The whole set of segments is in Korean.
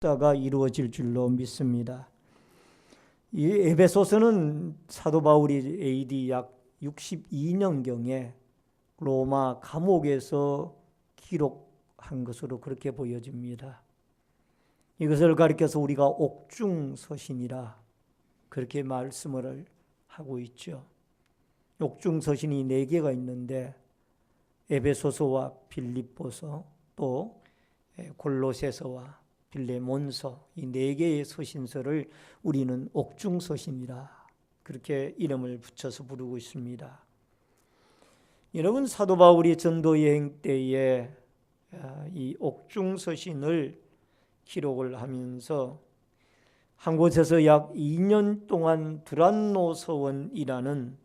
가 이루어질 줄로 믿습니다. 이 에베소서는 사도 바울이 AD 약 62년경에 로마 감옥에서 기록한 것으로 그렇게 보여집니다. 이것을 가리켜서 우리가 옥중서신이라 그렇게 말씀을 하고 있죠. 옥중서신이 4개가 있는데 에베소서와 빌립보서 또 골로새서와 빌레몬서 이 4개의 서신서를 우리는 옥중서신이라 그렇게 이름을 붙여서 부르고 있습니다. 여러분, 사도 바울이 전도 여행 때에 이 옥중서신을 기록을 하면서 한 곳에서 약 2년 동안 두란노 서원이라는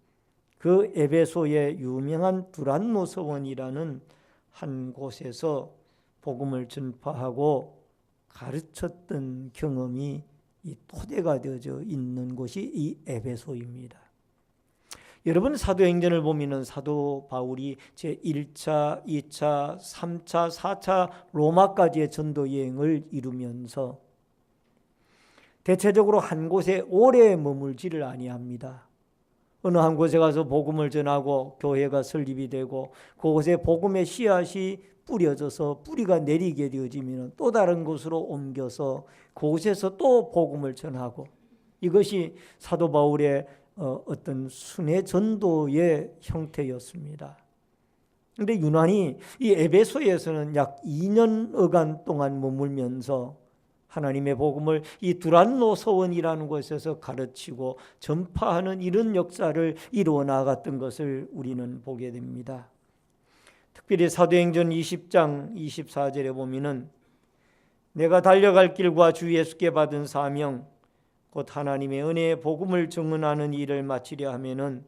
그 에베소의 유명한 두란노 서원이라는 한 곳에서 복음을 전파하고 가르쳤던 경험이 이 토대가 되어져 있는 곳이 이 에베소입니다. 여러분, 사도행전을 보면 사도 바울이 제1차, 2차, 3차, 4차 로마까지의 전도 여행을 이루면서 대체적으로 한 곳에 오래 머물지를 아니합니다. 어느 한 곳에 가서 복음을 전하고 교회가 설립이 되고 그곳에 복음의 씨앗이 뿌려져서 뿌리가 내리게 되어지면 또 다른 곳으로 옮겨서 그곳에서 또 복음을 전하고, 이것이 사도 바울의 어떤 순회 전도의 형태였습니다. 그런데 유난히 이 에베소에서는 약 2년여간 동안 머물면서 하나님의 복음을 이 두란노 서원이라는 곳에서 가르치고 전파하는 이런 역사를 이루어 나갔던 것을 우리는 보게 됩니다. 특별히 사도행전 20장 24절에 보면은 내가 달려갈 길과 주 예수께 받은 사명 곧 하나님의 은혜의 복음을 증언하는 일을 마치려 하면은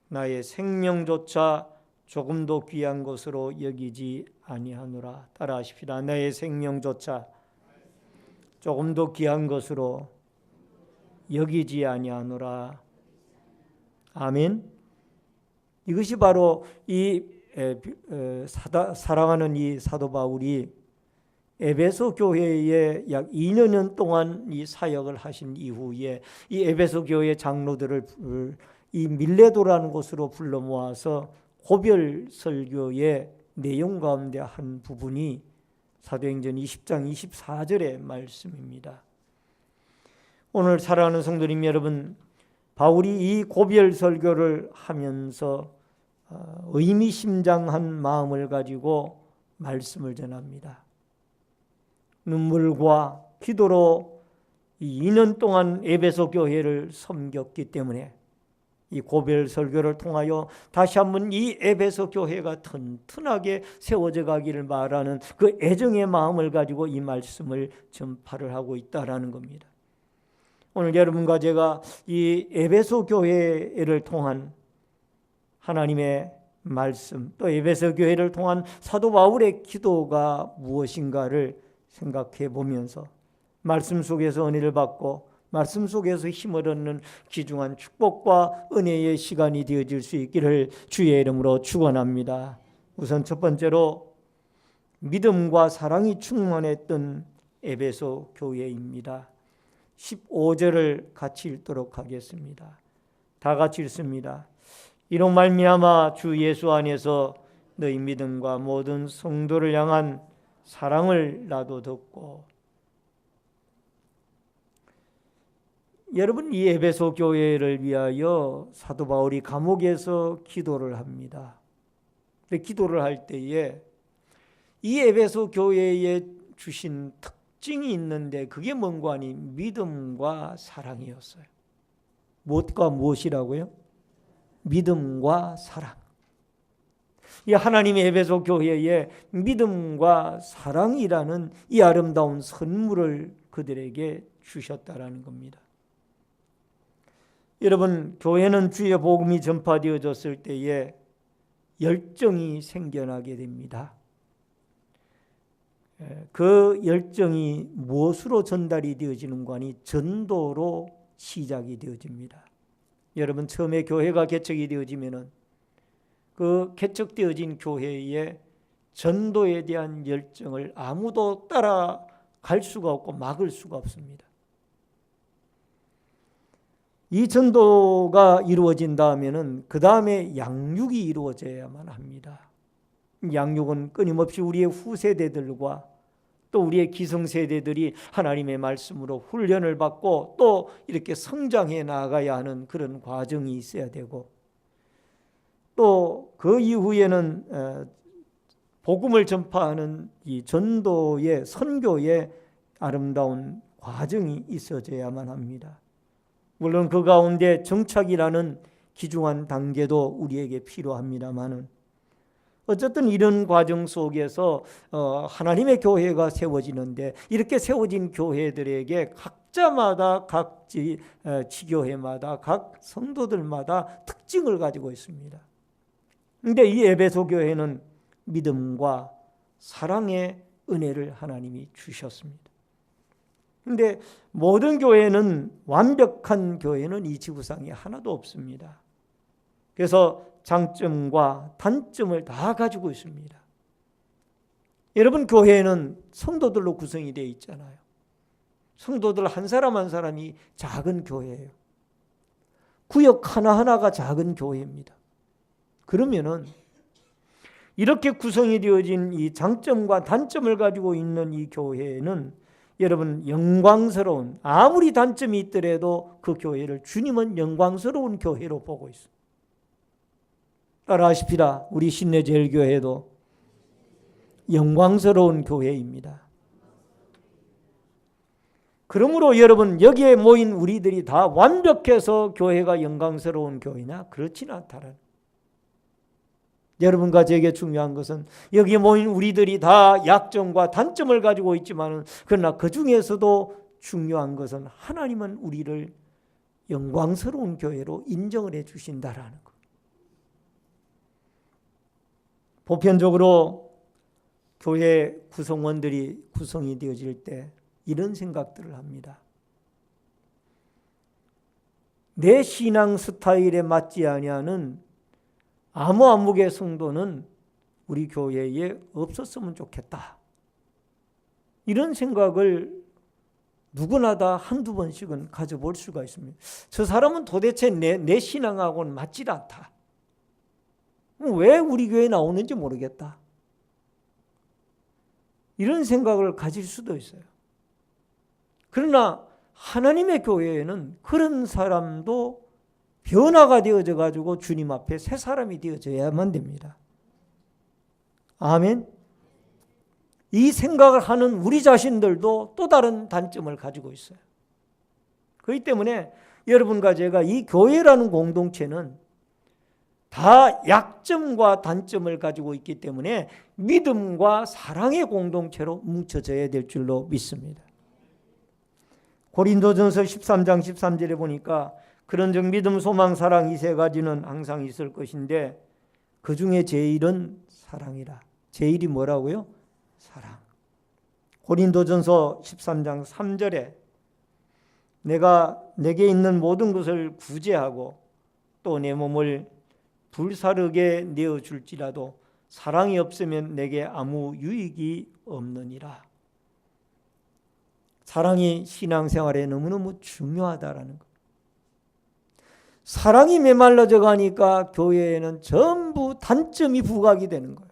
나의 생명조차 조금도 귀한 것으로 여기지 아니하노라. 따라하십시다. 나의 생명조차 조금도 귀한 것으로 여기지 아니하노라. 아멘. 이것이 바로 이 사랑하는 이 사도 바울이 에베소 교회에 약 2년 동안 이 사역을 하신 이후에 이 에베소 교회 장로들을 이 밀레도라는 곳으로 불러 모아서 고별 설교의 내용 가운데 한 부분이 사도행전 20장 24절의 말씀입니다. 오늘 사랑하는 성도님 여러분, 바울이 이 고별 설교를 하면서 의미심장한 마음을 가지고 말씀을 전합니다. 눈물과 기도로 2년 동안 에베소 교회를 섬겼기 때문에 이 고별 설교를 통하여 다시 한번 이 에베소 교회가 튼튼하게 세워져 가기를 바라는 그 애정의 마음을 가지고 이 말씀을 전파를 하고 있다라는 겁니다. 오늘 여러분과 제가 이 에베소 교회를 통한 하나님의 말씀, 또 에베소 교회를 통한 사도 바울의 기도가 무엇인가를 생각해 보면서 말씀 속에서 은혜를 받고 말씀 속에서 힘을 얻는 귀중한 축복과 은혜의 시간이 되어질 수 있기를 주의 이름으로 축원합니다. 우선 첫 번째로 믿음과 사랑이 충만했던 에베소 교회입니다. 15절을 같이 읽도록 하겠습니다. 다 같이 읽습니다. 이로 말미암아 주 예수 안에서 너희 믿음과 모든 성도를 향한 사랑을 나도 듣고. 여러분, 이 에베소 교회를 위하여 사도 바울이 감옥에서 기도를 합니다. 기도를 할 때에 이 에베소 교회에 주신 특징이 있는데 그게 뭔가 하니 믿음과 사랑이었어요. 무엇과 무엇이라고요? 믿음과 사랑. 이 하나님의 에베소 교회에 믿음과 사랑이라는 이 아름다운 선물을 그들에게 주셨다라는 겁니다. 여러분, 교회는 주의 복음이 전파되어졌을 때에 열정이 생겨나게 됩니다. 그 열정이 무엇으로 전달이 되어지는가 하니 전도로 시작이 되어집니다. 여러분, 처음에 교회가 개척이 되어지면은 그 개척되어진 교회의 전도에 대한 열정을 아무도 따라 갈 수가 없고 막을 수가 없습니다. 이 전도가 이루어진다면은 그 다음에 양육이 이루어져야만 합니다. 양육은 끊임없이 우리의 후세대들과 또 우리의 기성세대들이 하나님의 말씀으로 훈련을 받고 또 이렇게 성장해 나가야 하는 그런 과정이 있어야 되고, 또 그 이후에는 복음을 전파하는 이 전도의 선교의 아름다운 과정이 있어져야만 합니다. 물론 그 가운데 정착이라는 귀중한 단계도 우리에게 필요합니다만은, 어쨌든 이런 과정 속에서 하나님의 교회가 세워지는데, 이렇게 세워진 교회들에게 각자마다 각 지교회마다 각 성도들마다 특징을 가지고 있습니다. 그런데 이 에베소 교회는 믿음과 사랑의 은혜를 하나님이 주셨습니다. 그런데 모든 교회는, 완벽한 교회는 이 지구상에 하나도 없습니다. 그래서 장점과 단점을 다 가지고 있습니다. 여러분, 교회는 성도들로 구성이 되어 있잖아요. 성도들 한 사람 한 사람이 작은 교회예요. 구역 하나하나가 작은 교회입니다. 그러면은 이렇게 구성이 되어진 이 장점과 단점을 가지고 있는 이 교회는 여러분 영광스러운, 아무리 단점이 있더라도 그 교회를 주님은 영광스러운 교회로 보고 있습니다. 따라하십시다. 우리 신내제일교회도 영광스러운 교회입니다. 그러므로 여러분, 여기에 모인 우리들이 다 완벽해서 교회가 영광스러운 교회냐? 그렇지는 않다는. 여러분과 제게 중요한 것은 여기에 모인 우리들이 다 약점과 단점을 가지고 있지만, 그러나 그 중에서도 중요한 것은 하나님은 우리를 영광스러운 교회로 인정을 해 주신다라는 것. 보편적으로 교회 구성원들이 구성이 되어질 때 이런 생각들을 합니다. 내 신앙 스타일에 맞지 아니하는 아무개 성도는 우리 교회에 없었으면 좋겠다. 이런 생각을 누구나 다 한두 번씩은 가져볼 수가 있습니다. 저 사람은 도대체 내 신앙하고는 맞지 않다. 왜 우리 교회에 나오는지 모르겠다. 이런 생각을 가질 수도 있어요. 그러나 하나님의 교회에는 그런 사람도 변화가 되어져 가지고 주님 앞에 새 사람이 되어져야만 됩니다. 아멘. 이 생각을 하는 우리 자신들도 또 다른 단점을 가지고 있어요. 그렇기 때문에 여러분과 제가 이 교회라는 공동체는 다 약점과 단점을 가지고 있기 때문에 믿음과 사랑의 공동체로 뭉쳐져야 될 줄로 믿습니다. 고린도전서 13장 13절에 보니까 그런즉 믿음, 소망, 사랑 이 세 가지는 항상 있을 것인데 그 중에 제일은 사랑이라. 제일이 뭐라고요? 사랑. 고린도전서 13장 3절에 내가 내게 있는 모든 것을 구제하고 또 내 몸을 불사르게 내어줄지라도 사랑이 없으면 내게 아무 유익이 없느니라. 사랑이 신앙생활에 너무너무 중요하다라는 것. 사랑이 메말라져 가니까 교회에는 전부 단점이 부각이 되는 거예요.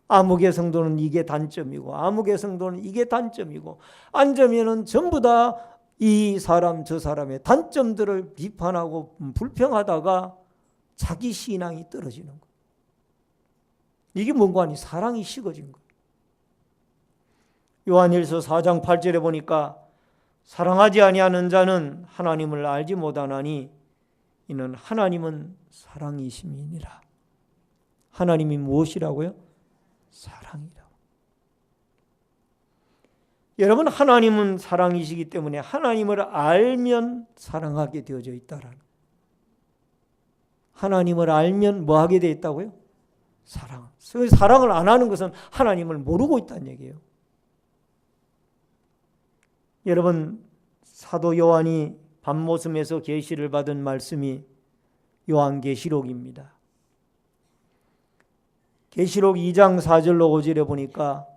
아무개 성도는 이게 단점이고 아무개 성도는 이게 단점이고, 앉으면은 전부 다 이 사람 저 사람의 단점들을 비판하고 불평하다가 자기 신앙이 떨어지는 거예요. 이게 뭔가 하니 사랑이 식어진 거예요. 요한일서 4장 8절에 보니까 사랑하지 아니하는 자는 하나님을 알지 못하나니 이는 하나님은 사랑이심이니라. 하나님이 무엇이라고요? 사랑이라고. 여러분, 하나님은 사랑이시기 때문에 하나님을 알면 사랑하게 되어져 있다라는. 하나님을 알면 뭐 하게 되어 있다고요? 사랑. 사랑을 안 하는 것은 하나님을 모르고 있다는 얘기예요. 여러분, 사도 요한이 밤모섬에서 계시를 받은 말씀이 요한계시록입니다. 계시록 2장 4절로 5절에 보니까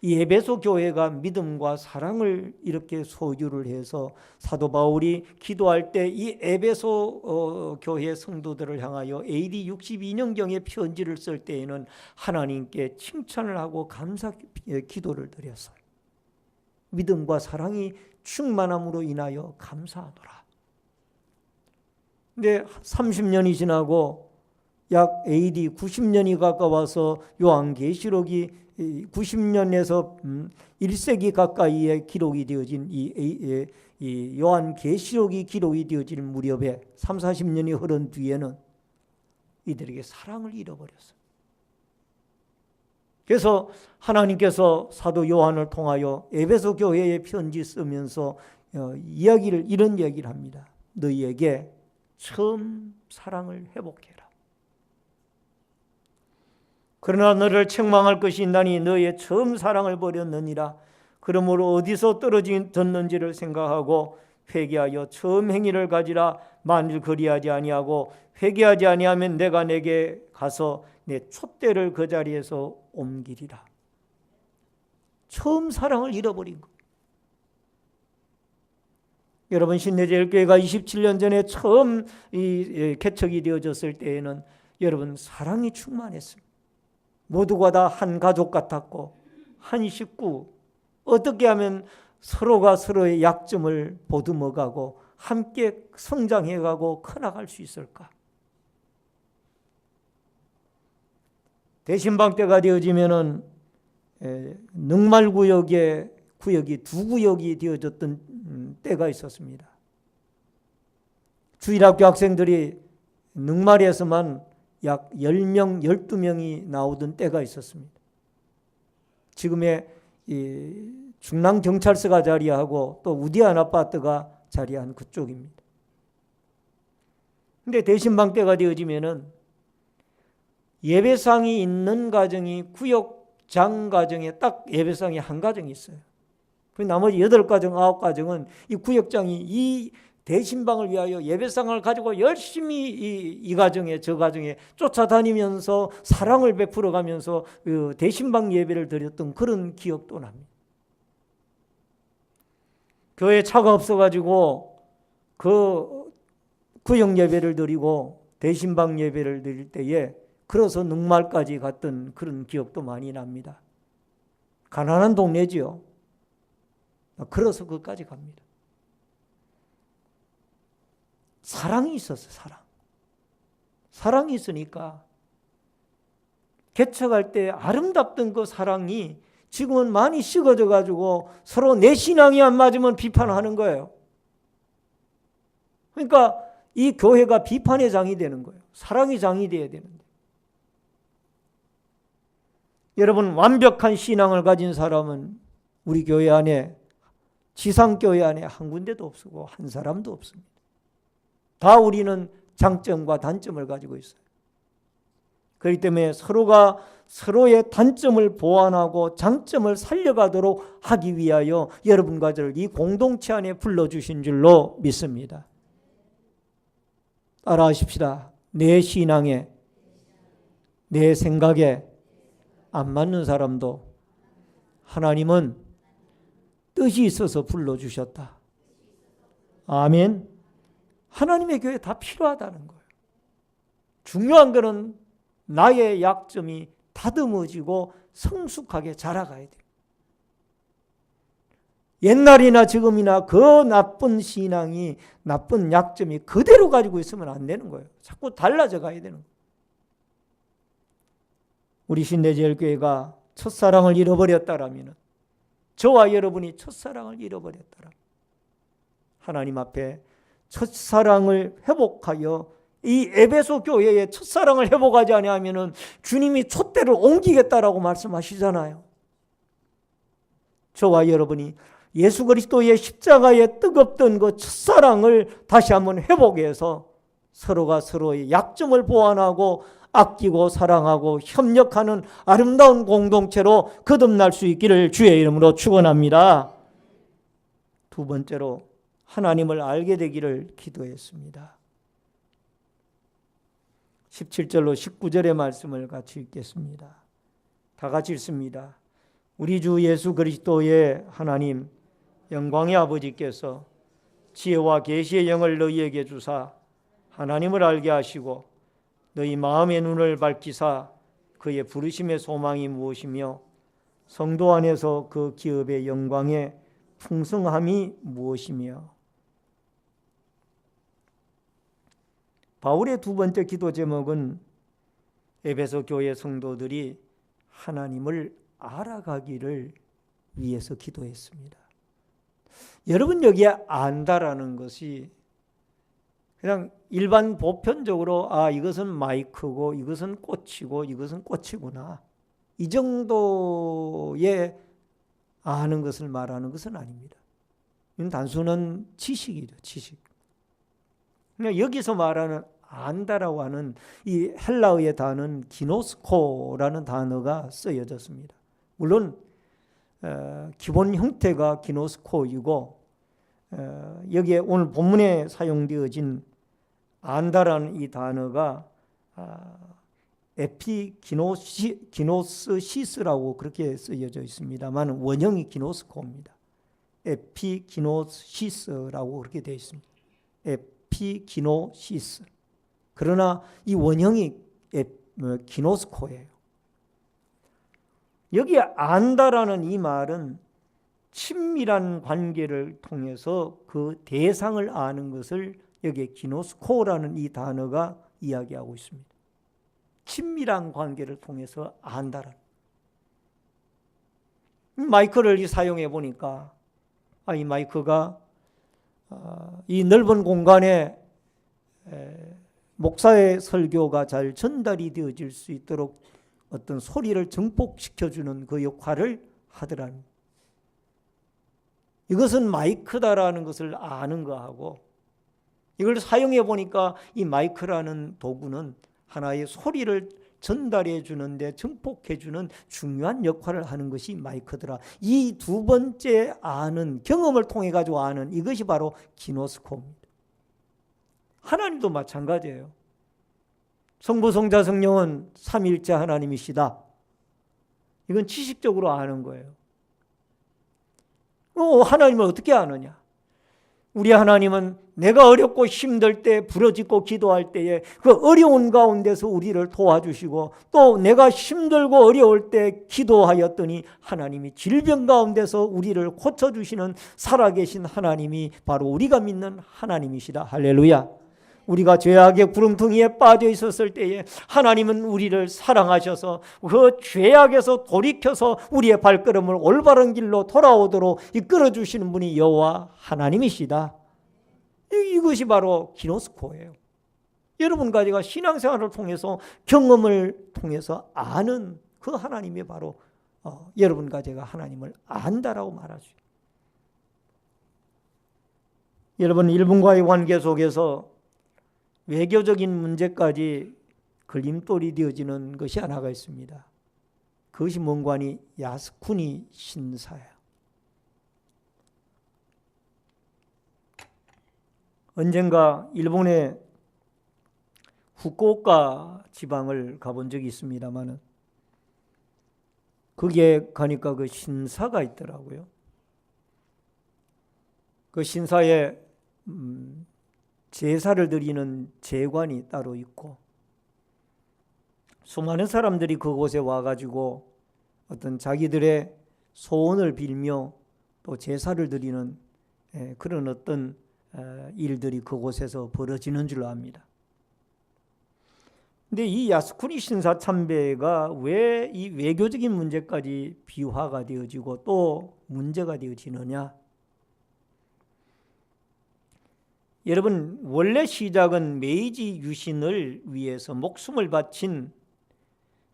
이 에베소 교회가 믿음과 사랑을 이렇게 소유를 해서 사도 바울이 기도할 때 이 에베소 교회 성도들을 향하여 AD 62년경에 편지를 쓸 때에는 하나님께 칭찬을 하고 감사 기도를 드렸어요. 믿음과 사랑이 충만함으로 인하여 감사하노라. 근데 30년이 지나고 약 AD 90년이 가까워서 요한계시록이 90년에서 1세기 가까이에 기록이 되어진 이 요한계시록이 기록이 되어진 무렵에 30-40년이 흐른 뒤에는 이들에게 사랑을 잃어버렸어요. 그래서 하나님께서 사도 요한을 통하여 에베소 교회에 편지 쓰면서 이런 이야기를 합니다. 너희에게 처음 사랑을 회복해라. 그러나 너를 책망할 것이 있나니 너의 처음 사랑을 버렸느니라. 그러므로 어디서 떨어졌는지를 생각하고 회개하여 처음 행위를 가지라. 만일 그리하지 아니하고 회개하지 아니하면 내가 내게 가서 내 촛대를 그 자리에서 옮기리라. 처음 사랑을 잃어버린 것. 여러분, 신내제일교회가 27년 전에 처음 개척이 되어졌을 때에는 여러분 사랑이 충만했습니다. 모두가 다 한 가족 같았고 한 식구, 어떻게 하면 서로가 서로의 약점을 보듬어가고 함께 성장해가고 커나갈 수 있을까? 대신방 때가 되어지면은 능말구역의 구역이 두 구역이 되어졌던 때가 있었습니다. 주일학교 학생들이 능말에서만 약 10명, 12명이 나오던 때가 있었습니다. 지금의 중랑경찰서가 자리하고 또 우디안 아파트가 자리한 그쪽입니다. 근데 대신방 때가 되어지면은 예배상이 있는 가정이 구역장 가정에 딱 예배상이 한 가정이 있어요. 나머지 8가정, 9가정은 이 구역장이 이 대신방을 위하여 예배상을 가지고 열심히 이 가정에 저 가정에 쫓아다니면서 사랑을 베풀어 가면서 대신방 예배를 드렸던 그런 기억도 납니다. 교회에 차가 없어가지고 그 구역 예배를 드리고 대신방 예배를 드릴 때에 걸어서 능말까지 갔던 그런 기억도 많이 납니다. 가난한 동네지요. 걸어서 그까지 갑니다. 사랑이 있었어요. 사랑이 있으니까 개척할 때 아름답던 그 사랑이 지금은 많이 식어져 가지고 서로 내 신앙이 안 맞으면 비판하는 거예요. 그러니까 이 교회가 비판의 장이 되는 거예요. 사랑의 장이 되어야 되는데. 여러분, 완벽한 신앙을 가진 사람은 우리 교회 안에, 지상교회 안에 한 군데도 없고 한 사람도 없습니다. 다 우리는 장점과 단점을 가지고 있어요. 그렇기 때문에 서로가 서로의 단점을 보완하고 장점을 살려가도록 하기 위하여 여러분과 저를 이 공동체 안에 불러주신 줄로 믿습니다. 따라하십시다. 내 신앙에, 내 생각에 안 맞는 사람도 하나님은 뜻이 있어서 불러주셨다. 아멘. 하나님의 교회 다 필요하다는 거예요. 중요한 것은 나의 약점이 다듬어지고 성숙하게 자라가야 돼요. 옛날이나 지금이나 그 나쁜 신앙이, 나쁜 약점이 그대로 가지고 있으면 안 되는 거예요. 자꾸 달라져 가야 되는 거예요. 우리 신내제일교회가 첫사랑을 잃어버렸다라면, 저와 여러분이 첫사랑을 잃어버렸다라면 하나님 앞에 첫사랑을 회복하여 이 에베소 교회의 첫사랑을 회복하지 않으면 주님이 촛대를 옮기겠다라고 말씀하시잖아요. 저와 여러분이 예수 그리스도의 십자가에 뜨겁던 그 첫사랑을 다시 한번 회복해서 서로가 서로의 약점을 보완하고 아끼고 사랑하고 협력하는 아름다운 공동체로 거듭날 수 있기를 주의 이름으로 축원합니다. 두 번째로 하나님을 알게 되기를 기도했습니다. 17절로 19절의 말씀을 같이 읽겠습니다. 다 같이 읽습니다. 우리 주 예수 그리스도의 하나님 영광의 아버지께서 지혜와 계시의 영을 너희에게 주사 하나님을 알게 하시고 너희 마음의 눈을 밝히사 그의 부르심의 소망이 무엇이며 성도 안에서 그 기업의 영광의 풍성함이 무엇이며. 바울의 두 번째 기도 제목은 에베소 교회 성도들이 하나님을 알아가기를 위해서 기도했습니다. 여러분, 여기에 안다라는 것이 그냥 일반 보편적으로 이것은 마이크고 이것은 꽃이고 이것은 꽃이구나, 이 정도의 아는 것을 말하는 것은 아닙니다. 이건 단순한 지식이죠. 지식. 그러니까 여기서 말하는 안다라고 하는 이 헬라어의 단어는 기노스코라는 단어가 쓰여졌습니다. 물론 기본 형태가 기노스코이고 여기에 오늘 본문에 사용되어진 안다라는 이 단어가 에피기노스시스라고 그렇게 쓰여져 있습니다만 원형이 기노스코입니다. 에피기노시스라고 그렇게 되어 있습니다. 에피기노시스. 그러나 이 원형이 기노스코예요. 여기에 안다라는 이 말은 친밀한 관계를 통해서 그 대상을 아는 것을 여기에 기노스코라는 이 단어가 이야기하고 있습니다. 친밀한 관계를 통해서 안다라는. 마이크를 사용해 보니까 이 마이크가 이 넓은 공간에 목사의 설교가 잘 전달이 되어질 수 있도록 어떤 소리를 증폭시켜주는 그 역할을 하더라는. 이것은 마이크다라는 것을 아는 거하고, 이걸 사용해 보니까 이 마이크라는 도구는 하나의 소리를 전달해 주는데 증폭해 주는 중요한 역할을 하는 것이 마이크더라. 이 두 번째 아는, 경험을 통해 가지고 아는 이것이 바로 기노스코입니다. 하나님도 마찬가지예요. 성부, 성자, 성령은 삼위일체 하나님이시다. 이건 지식적으로 아는 거예요. 하나님을 어떻게 아느냐? 우리 하나님은 내가 어렵고 힘들 때, 부르짖고 기도할 때에 그 어려운 가운데서 우리를 도와주시고, 또 내가 힘들고 어려울 때 기도하였더니 하나님이 질병 가운데서 우리를 고쳐주시는 살아계신 하나님이 바로 우리가 믿는 하나님이시다. 할렐루야. 우리가 죄악의 구렁텅이에 빠져 있었을 때에 하나님은 우리를 사랑하셔서 그 죄악에서 돌이켜서 우리의 발걸음을 올바른 길로 돌아오도록 이끌어 주시는 분이 여호와 하나님이시다. 이것이 바로 기노스코예요. 여러분과 제가 신앙생활을 통해서, 경험을 통해서 아는 그 하나님이 바로 여러분과 제가 하나님을 안다라고 말하죠. 여러분, 이분과의 관계 속에서 외교적인 문제까지 걸림돌이 되어지는 것이 하나가 있습니다. 그것이 뭔가 하니 야스쿠니 신사예요. 언젠가 일본의 후쿠오카 지방을 가본 적이 있습니다만, 거기에 가니까 그 신사가 있더라고요. 그 신사에 제사를 드리는 제관이 따로 있고, 수많은 사람들이 그곳에 와가지고 어떤 자기들의 소원을 빌며 또 제사를 드리는 그런 어떤 일들이 그곳에서 벌어지는 줄로 압니다. 근데 이 야스쿠니 신사 참배가 왜 이 외교적인 문제까지 비화가 되어지고 또 문제가 되어지느냐? 여러분, 원래 시작은 메이지 유신을 위해서 목숨을 바친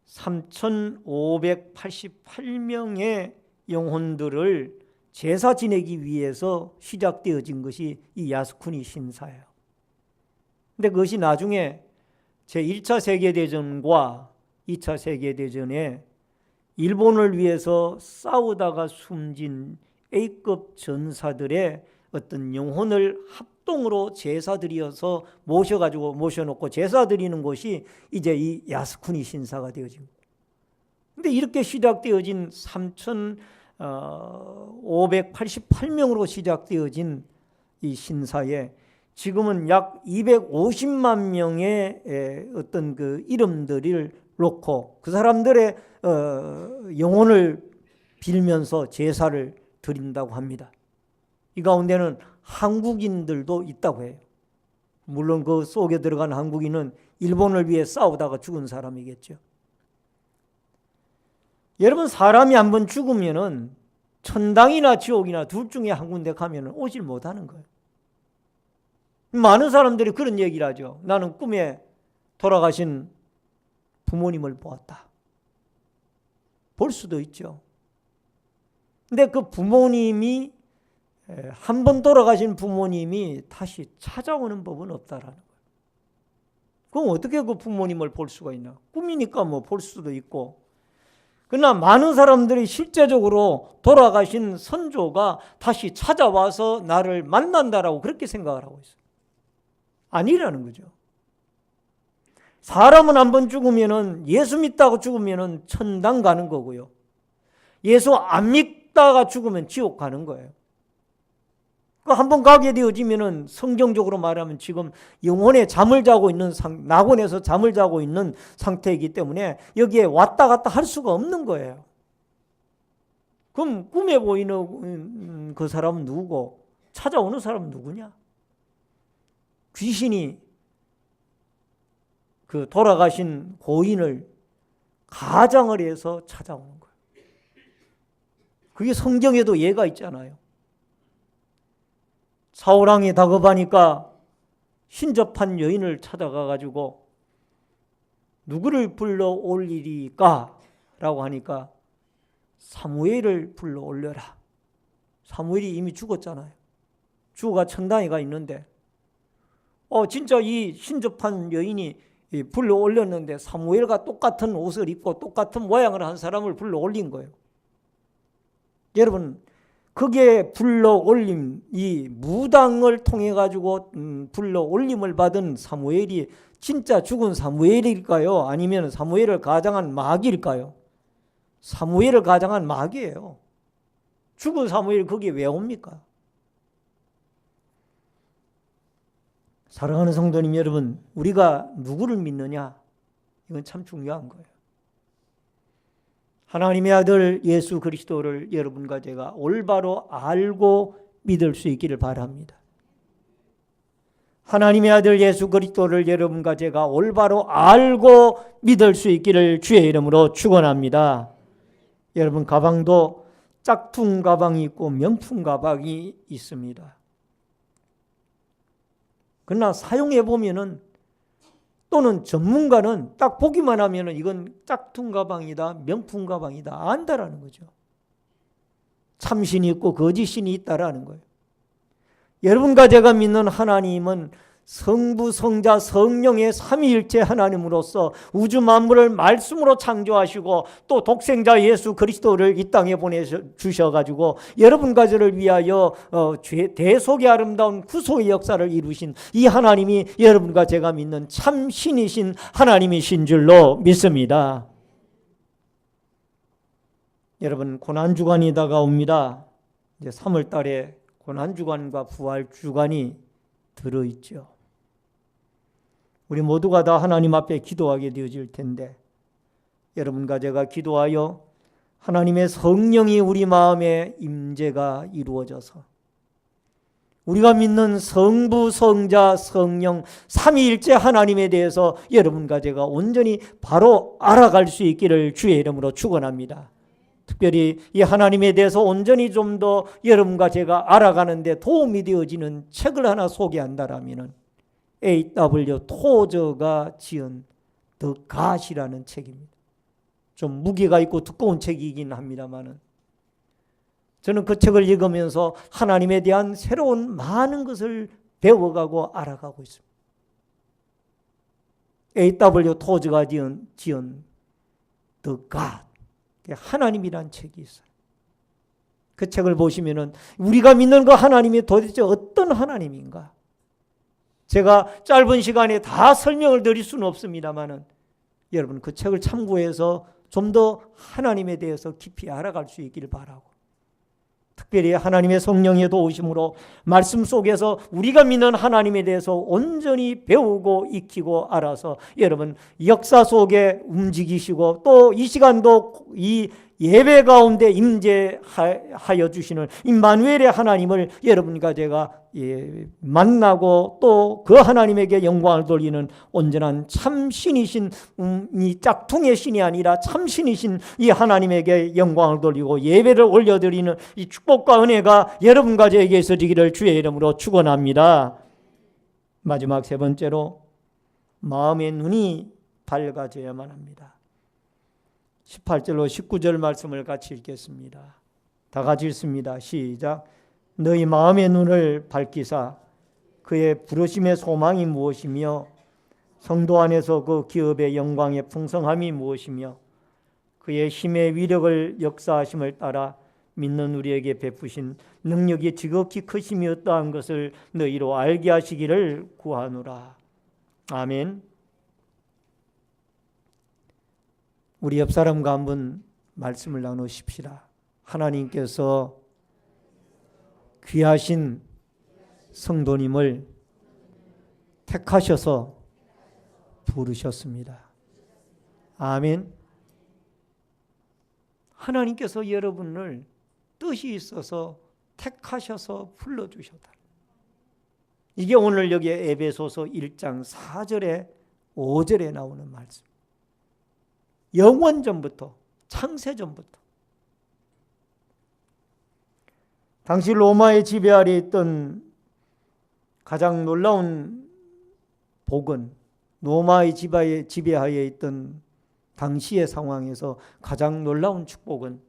3,588명의 영혼들을 제사 지내기 위해서 시작되어진 것이 이 야스쿠니 신사예요. 근데 그것이 나중에 제1차 세계대전과 2차 세계대전에 일본을 위해서 싸우다가 숨진 A급 전사들의 어떤 영혼을 합동으로 제사 드려서 모셔놓고 제사 드리는 곳이 이제 이 야스쿠니 신사가 되어진 거예요. 근데 이렇게 시작되어진 3,588명으로 시작되어진 이 신사에 지금은 약 250만 명의 어떤 그 이름들을 놓고 그 사람들의 영혼을 빌면서 제사를 드린다고 합니다. 이 가운데는 한국인들도 있다고 해요. 물론 그 속에 들어간 한국인은 일본을 위해 싸우다가 죽은 사람이겠죠. 여러분, 사람이 한번 죽으면은 천당이나 지옥이나 둘 중에 한 군데 가면은 오질 못하는 거예요. 많은 사람들이 그런 얘기를 하죠. 나는 꿈에 돌아가신 부모님을 보았다. 볼 수도 있죠. 근데 그 부모님이 한 번 돌아가신 부모님이 다시 찾아오는 법은 없다라는 거예요. 그럼 어떻게 그 부모님을 볼 수가 있나? 꿈이니까 뭐 볼 수도 있고. 그러나 많은 사람들이 실제적으로 돌아가신 선조가 다시 찾아와서 나를 만난다라고 그렇게 생각을 하고 있어요. 아니라는 거죠. 사람은 한번 죽으면은 예수 믿다고 죽으면은 천당 가는 거고요. 예수 안 믿다가 죽으면 지옥 가는 거예요. 한번 가게 되어지면은 성경적으로 말하면 지금 영혼에 잠을 자고 있는 낙원에서 잠을 자고 있는 상태이기 때문에 여기에 왔다 갔다 할 수가 없는 거예요. 그럼 꿈에 보이는 그 사람은 누구고 찾아오는 사람은 누구냐? 귀신이 그 돌아가신 고인을 가장을 해서 찾아오는 거예요. 그게 성경에도 예가 있잖아요. 사울왕이 다급하니까 신접한 여인을 찾아가 가지고 누구를 불러 올리리까? 라고 하니까 사무엘을 불러 올려라. 사무엘이 이미 죽었잖아요. 죽어가 천당에 가 있는데 진짜 이 신접한 여인이 불러 올렸는데 사무엘과 똑같은 옷을 입고 똑같은 모양을 한 사람을 불러 올린 거예요. 여러분, 그게 불러 올림, 이 무당을 통해 가지고 불러 올림을 받은 사무엘이 진짜 죽은 사무엘일까요? 아니면 사무엘을 가장한 마귀일까요? 사무엘을 가장한 마귀예요. 죽은 사무엘 거기에 왜 옵니까? 사랑하는 성도님 여러분, 우리가 누구를 믿느냐? 이건 참 중요한 거예요. 하나님의 아들 예수 그리스도를 여러분과 제가 올바로 알고 믿을 수 있기를 바랍니다. 하나님의 아들 예수 그리스도를 여러분과 제가 올바로 알고 믿을 수 있기를 주의 이름으로 축원합니다. 여러분, 가방도 짝퉁 가방이 있고 명품 가방이 있습니다. 그러나 사용해 보면은 또는 전문가는 딱 보기만 하면은 이건 짝퉁 가방이다, 명품 가방이다 안다라는 거죠. 참신이 있고 거짓신이 있다라는 거예요. 여러분과 제가 믿는 하나님은 성부, 성자, 성령의 삼위일체 하나님으로서 우주 만물을 말씀으로 창조하시고 또 독생자 예수 그리스도를 이 땅에 보내주셔가지고 여러분과 저를 위하여 대속의 아름다운 구속의 역사를 이루신 이 하나님이 여러분과 제가 믿는 참 신이신 하나님이신 줄로 믿습니다. 여러분, 고난주간이 다가옵니다. 이제 3월 달에 고난주간과 부활주간이 들어있죠. 우리 모두가 다 하나님 앞에 기도하게 되어질 텐데 여러분과 제가 기도하여 하나님의 성령이 우리 마음에 임재가 이루어져서 우리가 믿는 성부, 성자, 성령 삼위일체 하나님에 대해서 여러분과 제가 온전히 바로 알아갈 수 있기를 주의 이름으로 축원합니다. 특별히 이 하나님에 대해서 온전히 좀 더 여러분과 제가 알아가는데 도움이 되어지는 책을 하나 소개한다라면 A.W. 토저가 지은 The God이라는 책입니다. 좀 무게가 있고 두꺼운 책이긴 합니다만은 저는 그 책을 읽으면서 하나님에 대한 새로운 많은 것을 배워가고 알아가고 있습니다. A.W. 토저가 지은 The God, 하나님이란 책이 있어요. 그 책을 보시면은 우리가 믿는 그 하나님이 도대체 어떤 하나님인가? 제가 짧은 시간에 다 설명을 드릴 수는 없습니다만은 여러분 그 책을 참고해서 좀 더 하나님에 대해서 깊이 알아갈 수 있기를 바라고, 특별히 하나님의 성령의 도우심으로 말씀 속에서 우리가 믿는 하나님에 대해서 온전히 배우고 익히고 알아서 여러분 역사 속에 움직이시고 또 이 시간도 이 예배 가운데 임재하여 주시는 임마누엘의 하나님을 여러분과 제가 만나고 또 그 하나님에게 영광을 돌리는 온전한 참신이신 이 짝퉁의 신이 아니라 참신이신 이 하나님에게 영광을 돌리고 예배를 올려드리는 이 축복과 은혜가 여러분과 저에게 있어지기를 주의 이름으로 축원합니다. 마지막 세 번째로 마음의 눈이 밝아져야만 합니다. 18절로 19절 말씀을 같이 읽겠습니다. 다 같이 읽습니다. 시작. 너희 마음의 눈을 밝히사 그의 부르심의 소망이 무엇이며 성도 안에서 그 기업의 영광의 풍성함이 무엇이며 그의 힘의 위력을 역사하심을 따라 믿는 우리에게 베푸신 능력이 지극히 크심이 어떠한 것을 너희로 알게 하시기를 구하노라. 아멘. 우리 옆 사람과 한번 말씀을 나누십시다. 하나님께서 귀하신 성도님을 택하셔서 부르셨습니다. 아멘. 하나님께서 여러분을 뜻이 있어서 택하셔서 불러주셨다. 이게 오늘 여기 에베소서 1장 4절에 5절에 나오는 말씀. 영원전부터, 창세전부터. 당시 로마의 지배 아래 있던 가장 놀라운 복은, 로마의 지배하에 있던 당시의 상황에서 가장 놀라운 축복은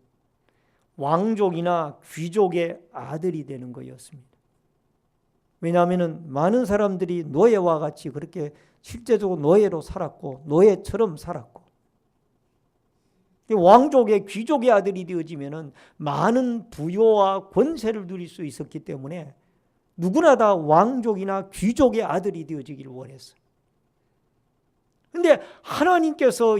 왕족이나 귀족의 아들이 되는 것이었습니다. 왜냐하면 많은 사람들이 노예와 같이 그렇게 실제적으로 노예로 살았고 노예처럼 살았고, 왕족의 귀족의 아들이 되어지면 많은 부요와 권세를 누릴 수 있었기 때문에 누구나 다 왕족이나 귀족의 아들이 되어지기를 원했어요. 그런데 하나님께서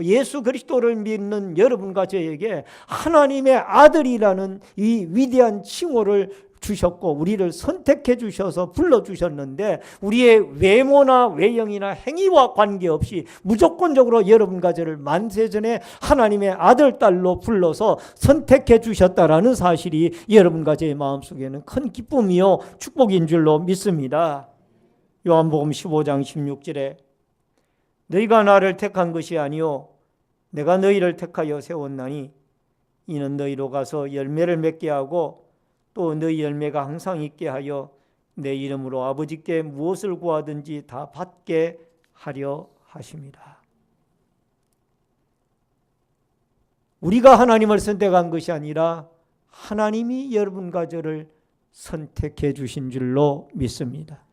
예수 그리스도를 믿는 여러분과 저에게 하나님의 아들이라는 이 위대한 칭호를 주셨고 우리를 선택해 주셔서 불러주셨는데, 우리의 외모나 외형이나 행위와 관계없이 무조건적으로 여러분과 저를 만세전에 하나님의 아들, 딸로 불러서 선택해 주셨다라는 사실이 여러분과 제 마음속에는 큰 기쁨이요 축복인 줄로 믿습니다. 요한복음 15장 16절에 너희가 나를 택한 것이 아니요 내가 너희를 택하여 세웠나니 이는 너희로 가서 열매를 맺게 하고 또 너희 열매가 항상 있게 하여 내 이름으로 아버지께 무엇을 구하든지 다 받게 하려 하십니다. 우리가 하나님을 선택한 것이 아니라 하나님이 여러분과 저를 선택해 주신 줄로 믿습니다.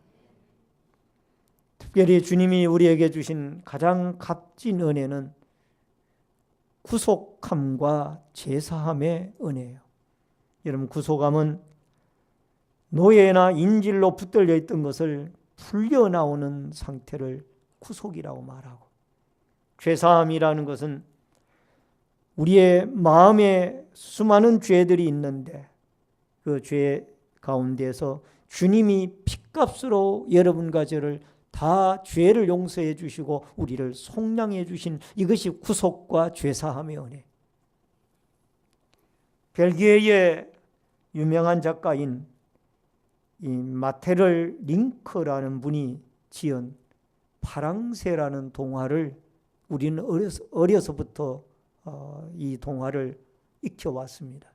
특별히 주님이 우리에게 주신 가장 값진 은혜는 구속함과 제사함의 은혜예요. 여러분, 구속함은 노예나 인질로 붙들려 있던 것을 풀려나오는 상태를 구속이라고 말하고, 죄사함이라는 것은 우리의 마음에 수많은 죄들이 있는데 그 죄 가운데서 주님이 핏값으로 여러분과 저를 다 죄를 용서해 주시고 우리를 속량해 주신 이것이 구속과 죄사함의 은혜. 벨기에의 유명한 작가인 이 마테를 링크라는 분이 지은 파랑새라는 동화를 우리는 어려서부터 이 동화를 익혀왔습니다.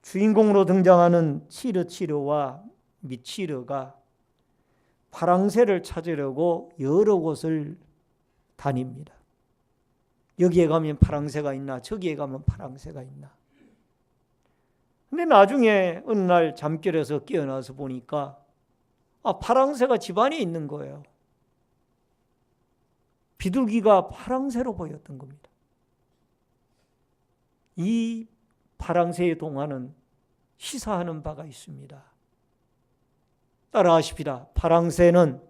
주인공으로 등장하는 치르치르와 미치르가 파랑새를 찾으려고 여러 곳을 다닙니다. 여기에 가면 파랑새가 있나, 저기에 가면 파랑새가 있나. 근데 나중에 어느 날 잠결에서 깨어나서 보니까 파랑새가 집안에 있는 거예요. 비둘기가 파랑새로 보였던 겁니다. 이 파랑새의 동화는 시사하는 바가 있습니다. 따라하십시다. 파랑새는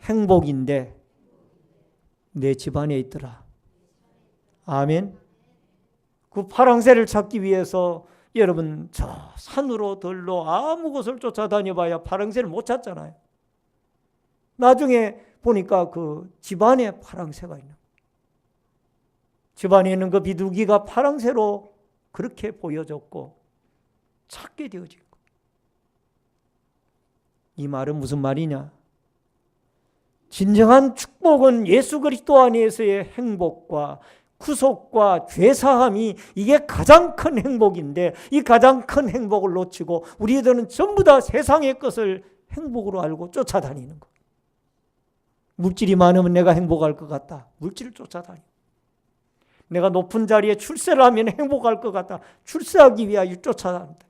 행복인데 내 집안에 있더라. 아멘. 그 파랑새를 찾기 위해서 여러분 저 산으로 들로 아무 곳을 쫓아다녀봐야 파랑새를 못 찾잖아요. 나중에 보니까 그 집안에 파랑새가 있는 거예요. 집안에 있는 그 비둘기가 파랑새로 그렇게 보여졌고 찾게 되어진 거예요. 이 말은 무슨 말이냐? 진정한 축복은 예수 그리스도 안에서의 행복과 구속과 죄사함이 이게 가장 큰 행복인데 이 가장 큰 행복을 놓치고 우리들은 전부 다 세상의 것을 행복으로 알고 쫓아다니는 거. 물질이 많으면 내가 행복할 것 같다. 물질을 쫓아다니. 내가 높은 자리에 출세를 하면 행복할 것 같다. 출세하기 위하여 쫓아다닌다.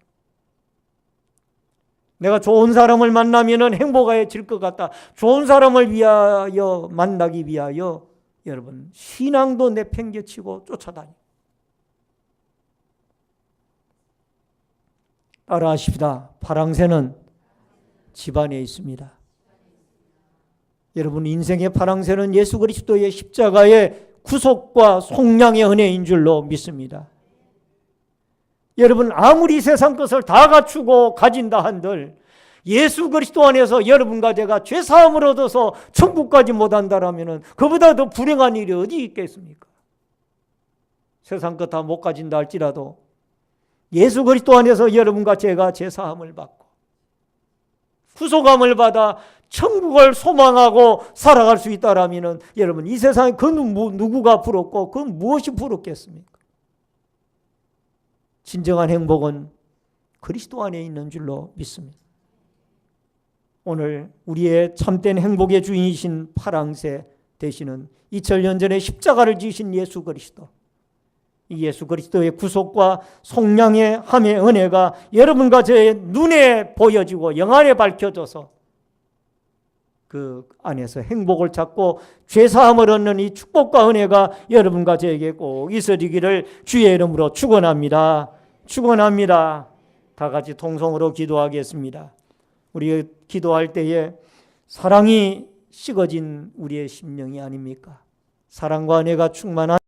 내가 좋은 사람을 만나면 행복해질 것 같다. 좋은 사람을 위하여 만나기 위하여 여러분 신앙도 내팽개치고 쫓아다니. 따라하십시다. 파랑새는 집안에 있습니다. 여러분 인생의 파랑새는 예수 그리스도의 십자가의 구속과 속량의 은혜인 줄로 믿습니다. 여러분 아무리 세상 것을 다 갖추고 가진다 한들 예수 그리스도 안에서 여러분과 제가 죄사함을 얻어서 천국까지 못한다라면 그보다 더 불행한 일이 어디 있겠습니까? 세상 것 다 못 가진다 할지라도 예수 그리스도 안에서 여러분과 제가 죄사함을 받고 구속함을 받아 천국을 소망하고 살아갈 수 있다라면 여러분 이 세상에 그 누구가 부럽고 그 무엇이 부럽겠습니까? 진정한 행복은 그리스도 안에 있는 줄로 믿습니다. 오늘 우리의 참된 행복의 주인이신 파랑새 되시는 2000년 전에 십자가를 지신 예수 그리스도, 이 예수 그리스도의 구속과 속량의 함의 은혜가 여러분과 저의 눈에 보여지고 영안에 밝혀져서 그 안에서 행복을 찾고 죄사함을 얻는 이 축복과 은혜가 여러분과 저에게 꼭 있어지기를 주의 이름으로 축원합니다. 축원합니다. 다 같이 통성으로 기도하겠습니다. 우리 기도할 때에 사랑이 식어진 우리의 심령이 아닙니까? 사랑과 은혜가 충만한